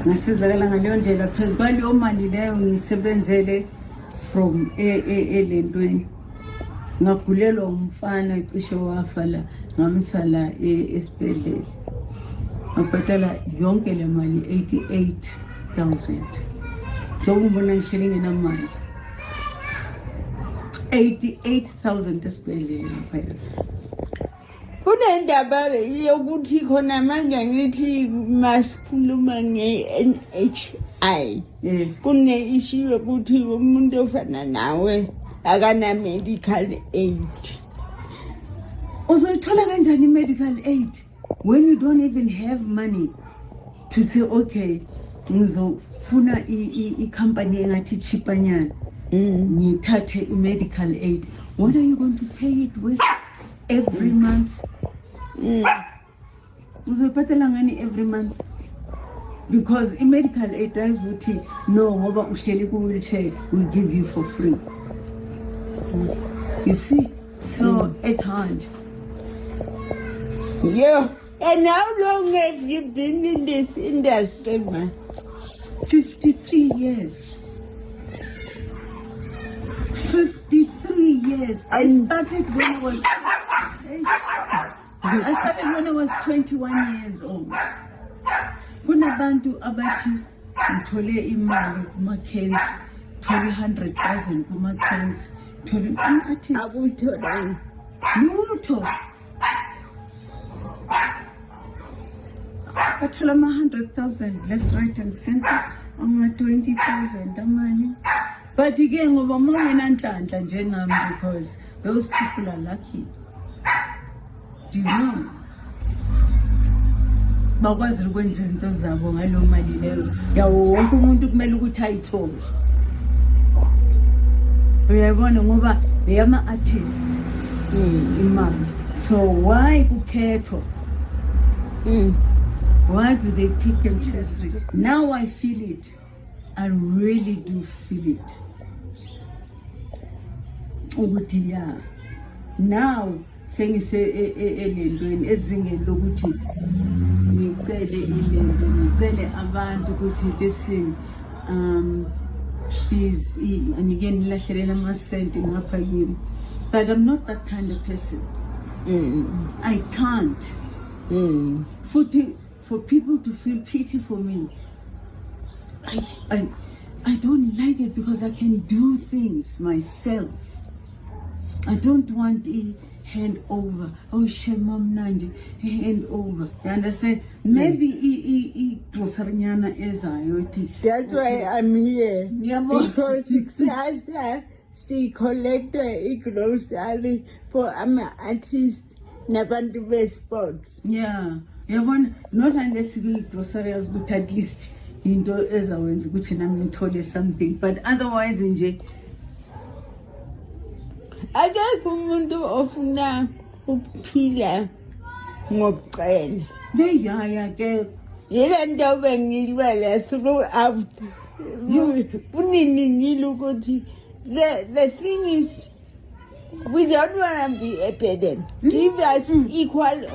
ngasizakala ngaleyo ndlela phezu kwaleyo mali leyo ngisebenzele from elentweni ngagulelwa umfana cishe wafa la ngamsa la esibhedlela ngabhadala yonke le mali 88,000 njengoba ngihleli ngenamali 88,000 esibhedlela phela. Kunendaba yokuthi khona manje ngithi masikhuluma nge-NHI kune-issue yokuthi umuntu ofana nawe akana medical aid. Uzoyithola kanjani medical aid when you don't even have money to say okay ngizofuna i-company engathi cheapanyana ngithathe i-medical aid? What are you going to pay it with every month? Uzoyibhatala ngani every month? Because i-medical aid ayizuthi no ngoba uhleli ku-wheelchair will give you for free. You see, so it's hard. Yeah. And how long have you been in this industry, man? 53 years. 53 years. I started when I was 21 years old. Kunabantu abathi ngithole imali kuma-cans, thole 100,000 kuma-cans, thole Akutholanga lutho. Bathola ama-100,000 left, right and center, ama-20,000 amanye. But again, ngoba mangenanhlanhla njengami, because those people are lucky. Do you know? Bakwazi ukwenza izinto zabo ngalo mali leyo. Yawo wonke umuntu kumele ukuthi ayithole. Uyayibona ngoba eyama-artists imali. So why kukhethwa? Why do they pick and choose? Now I feel it. I really do feel it. Ukuthi yeah. Now sengise elendweni ezingeni lokuthi ngicele ilento ngicele abantu ukuthi listen please angike nilahlelela amasenti ngapha yimi. But I'm not that kind of person. I can't. For people to feel pity for me, I don't like it because I can do things myself. I don't want a hand over. Oh, Shemom Nandi, hand over. You understand? Maybe grocery nyana is IoT. That's why I'm here. Because she collected a grocery for artists nabantu be-sports. Yeah. Not unless we grocery but at least into ezawenza ukuthi nami ngithole something, but otherwise nje akekho umuntu ofuna ukuphila ngokucela. Leyaya ke yile nto bengilwela throughout kuniningile ukuthi the thing is we don't want to be a burden. Give us equal